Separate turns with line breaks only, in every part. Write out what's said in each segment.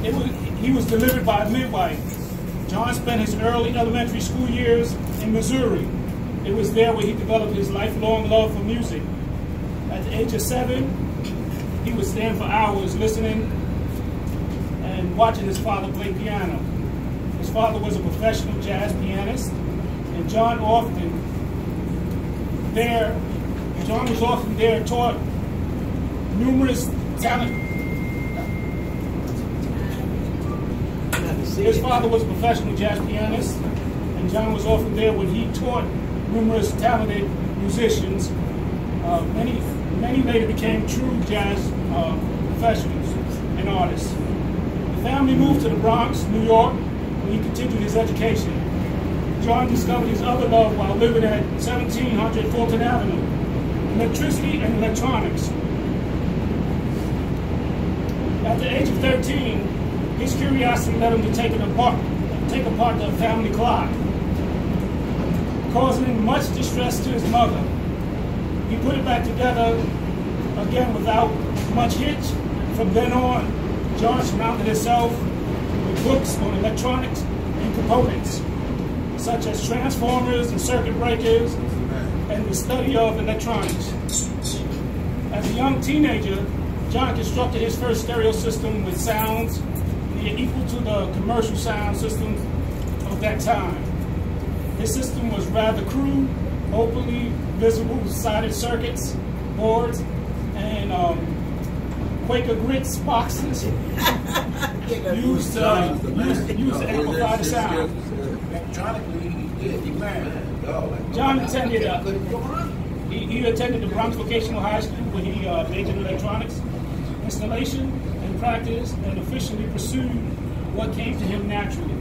He was delivered by a midwife. John spent his early elementary school years in Missouri. It was there where he developed his lifelong love for music. At the age of 7, he would stand for hours listening and watching his father play piano. His father was a professional jazz pianist, and John was often there taught numerous talent. His father was a professional jazz pianist, and John was often there when he taught numerous talented musicians. Many later became true jazz professionals and artists. The family moved to the Bronx, New York, where he continued his education. John discovered his other love while living at 1700 Fulton Avenue, electricity and electronics. At the age of 13, his curiosity led him to take apart the family clock, causing much distress to his mother. He put it back together again without much hitch. From then on, John surrounded himself with books on electronics and components, such as transformers and circuit breakers, and the study of electronics. As a young teenager, John constructed his first stereo system with sounds equal to the commercial sound system of that time. His system was rather crude, openly visible sided circuits, boards, and Quaker grits boxes used to amplify the sound. John attended he attended the Bronx Vocational High School where he majored in electronics installation and practice, and officially pursued what came to him naturally.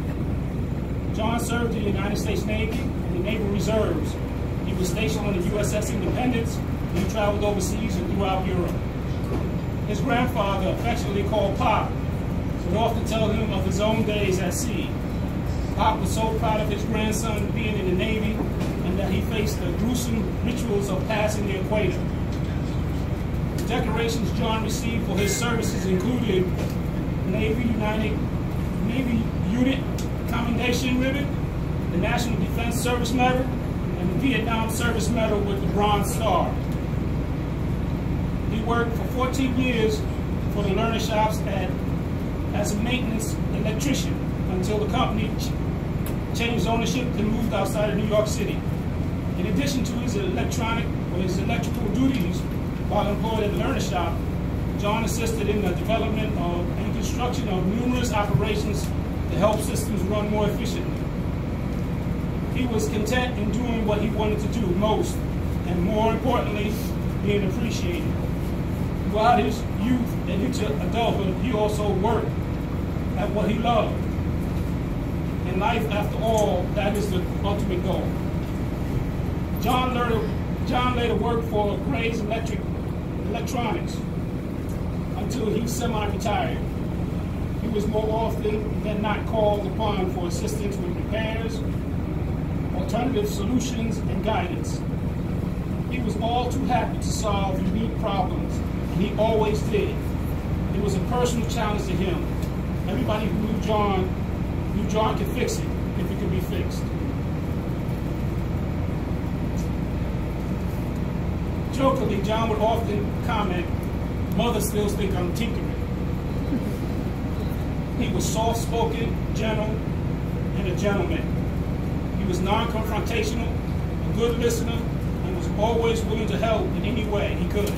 John served in the United States Navy and the Naval Reserves. He was stationed on the USS Independence, and he traveled overseas and throughout Europe. His grandfather, affectionately called Pop, would often tell him of his own days at sea. Pop was so proud of his grandson being in the Navy and that he faced the gruesome rituals of passing the equator. The decorations John received for his services included Navy Unit Commendation Ribbon, the National Defense Service Medal, and the Vietnam Service Medal with the Bronze Star. He worked for 14 years for the learner shops as a maintenance electrician until the company changed ownership and moved outside of New York City. In addition to his electrical duties while employed at the learner shop, John assisted in the development and construction of numerous operations to help systems run more efficiently. He was content in doing what he wanted to do most, and more importantly, being appreciated. Throughout his youth and into adulthood, he also worked at what he loved. In life, after all, that is the ultimate goal. John later worked for Gray's Electronics until he semi-retired. He was more often than not called upon for assistance with repairs, alternative solutions, and guidance. He was all too happy to solve unique problems, and he always did. It was a personal challenge to him. Everybody who knew John could fix it if it could be fixed. Jokingly, John would often comment, "Mother still thinks I'm tinkering." He was soft-spoken, gentle, and a gentleman. He was non-confrontational, a good listener, and was always willing to help in any way he could.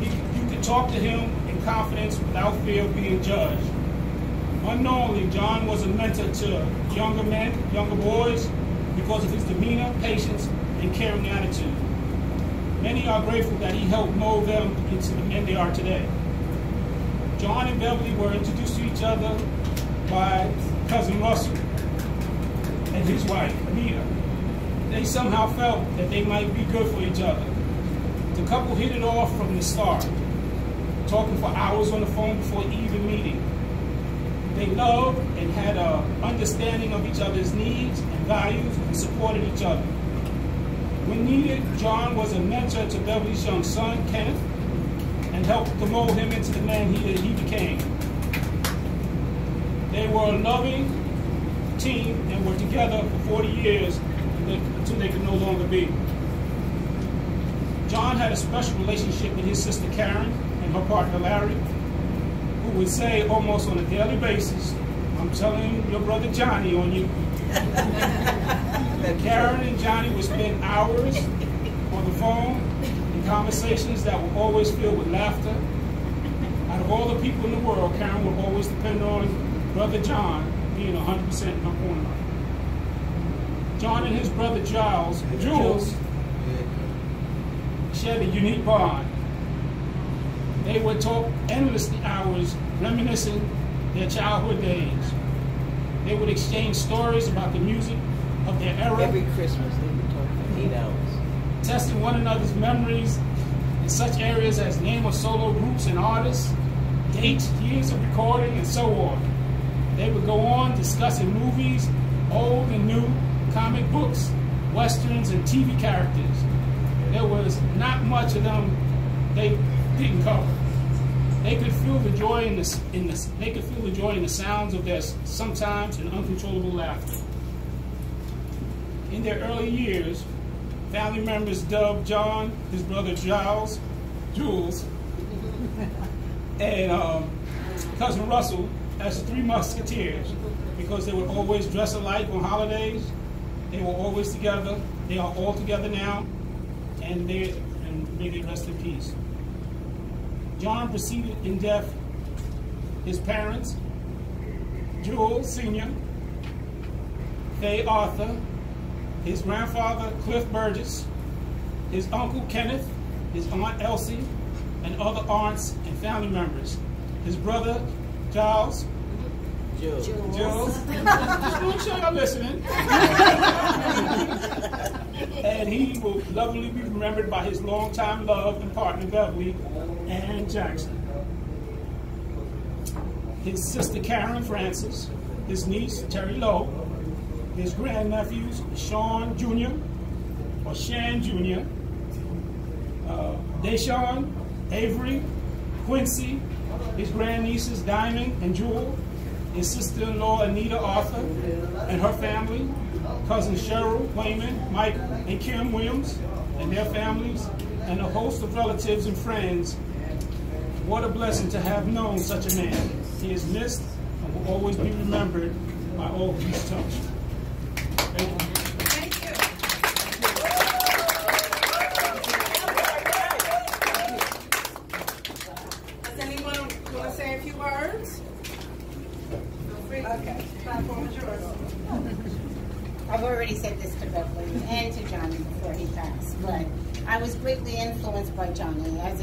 You could talk to him in confidence without fear of being judged. Unknowingly, John was a mentor to younger men, younger boys, because of his demeanor, patience, and caring attitude. Many are grateful that he helped mold them into the men they are today. John and Beverly were introduced to each other by cousin Russell and his wife, Anita. They somehow felt that they might be good for each other. The couple hit it off from the start, talking for hours on the phone before even meeting. They loved and had an understanding of each other's needs and values and supported each other. When needed, John was a mentor to Beverly's young son, Kenneth, and helped to mold him into the man he became. They were a loving team and were together for 40 years until they could no longer be. John had a special relationship with his sister Karen and her partner Larry, who would say almost on a daily basis, "I'm telling your brother Johnny on you." Karen and Johnny would spend hours on the phone in conversations that were always filled with laughter. Out of all the people in the world, Karen would always depend on brother John being 100% in her corner. John and his brother Jules, shared a unique bond. They would talk endlessly hours, reminiscing their childhood days. They would exchange stories about the music of their era.
Every Christmas they would talk for 8 hours.
Testing one another's memories in such areas as name of solo groups and artists, dates, years of recording, and so on. They would go on discussing movies, old and new, comic books, westerns, and TV characters. There was not much of them they didn't cover. They could feel the joy in the sounds of their sometimes and uncontrollable laughter. In their early years, family members dubbed John, his brother Jules, and cousin Russell as the Three Musketeers because they would always dress alike on holidays. They were always together. They are all together now, and may they rest in peace. John preceded in death his parents, Jules Sr., Faye Arthur, his grandfather Cliff Burgess, his uncle Kenneth, his aunt Elsie, and other aunts and family members. His brother Jules. Just want to show y'all listening. And he will lovingly be remembered by his longtime love and partner Beverly and Jackson. His sister Karen Francis, his niece Terry Lowe, his grandnephews Sean Jr. or Shan Jr., Deshaun, Avery, Quincy, his grandnieces Diamond and Jewel, his sister-in-law Anita Arthur and her family, cousin Cheryl Wayman, Michael, and Kim Williams and their families, and a host of relatives and friends. What a blessing to have known such a man. He is missed and will always be remembered by all who he's touched. Thank you.
Does anyone want to say a few words? Okay, platform is yours.
I've already said this to Beverly and to Johnny before he passed, but I was greatly influenced by Johnny. As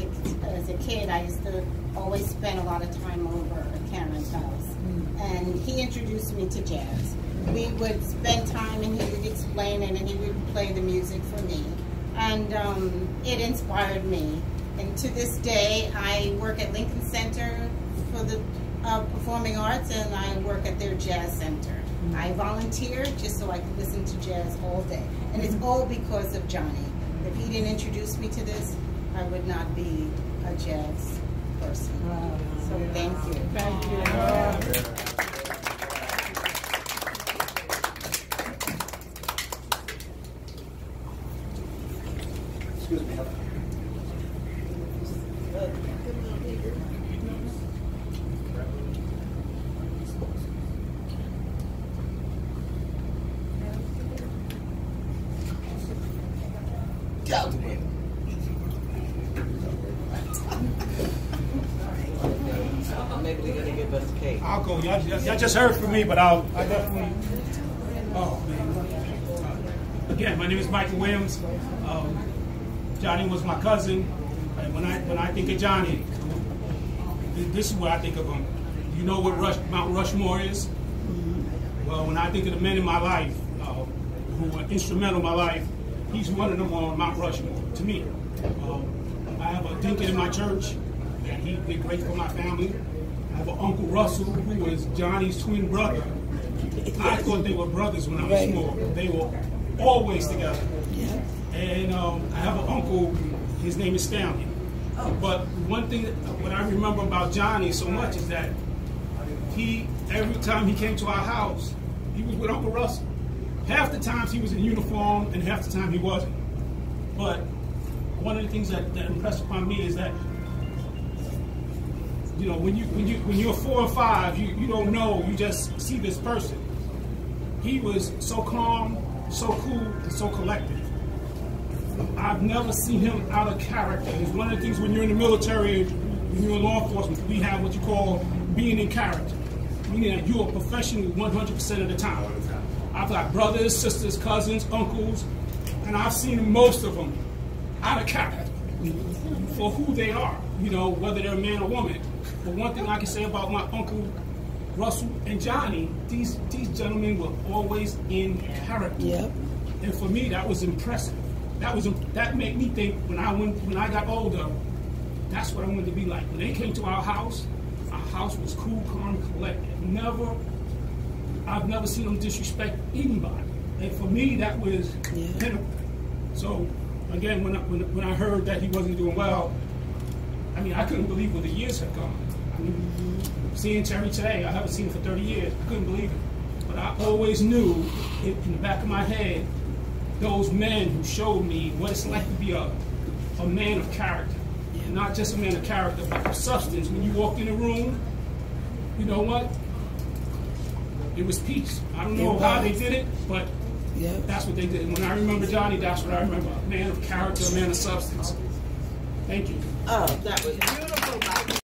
a kid, I used to always spend a lot of time over at Karen's house, and he introduced me to jazz. We would spend time and he would explain it and he would play the music for me, and it inspired me. And to this day, I work at Lincoln Center for the Performing Arts, and I work at their jazz center. I volunteer just so I could listen to jazz all day. And it's all because of Johnny. If he didn't introduce me to this, I would not be a jazz person. So thank you.
Thank you.
Excuse me.
Maybe they're gonna give us cake.
I'll go. Y'all just heard from me, but I definitely. Oh man. Again, my name is Michael Williams. Johnny was my cousin, and when I think of Johnny, this is what I think of him. You know what Mount Rushmore is? Well, when I think of the men in my life who were instrumental in my life, he's one of them on Mount Rushmore to me. I have a deacon in my church, and he did great for my family. I have an Uncle Russell, who was Johnny's twin brother. I thought they were brothers when I was small. They were always together. And I have an uncle, his name is Stanley. But one thing, what I remember about Johnny so much is that every time he came to our house, he was with Uncle Russell. Half the times he was in uniform, and half the time he wasn't. But one of the things that impressed upon me is that, you know, when you're 4 or 5, you don't know, you just see this person. He was so calm, so cool, and so collected. I've never seen him out of character. It's one of the things when you're in the military, when you're in law enforcement, we have what you call being in character, meaning that you are professional 100% of the time. I've got brothers, sisters, cousins, uncles, and I've seen most of them out of character for who they are, you know, whether they're a man or woman. But one thing I can say about my Uncle Russell and Johnny, these gentlemen were always in character. Yep. And for me, that was impressive. That made me think when I got older, that's what I wanted to be like. When they came to our house was cool, calm, and collected. I've never seen them disrespect anybody. And for me, that was pinnacle. So again, when I heard that he wasn't doing well, I mean, I couldn't believe where the years had gone. I mean, seeing Terry today, I haven't seen him for 30 years. I couldn't believe it. But I always knew in the back of my head, those men who showed me what it's like to be a man of character. And not just a man of character, but of substance. When you walked in the room, you know what? It was peace. I don't know how they did it, but that's what they did. And when I remember Johnny, that's what I remember. A man of character, a man of substance. Thank you.
Oh, that was beautiful, Mike.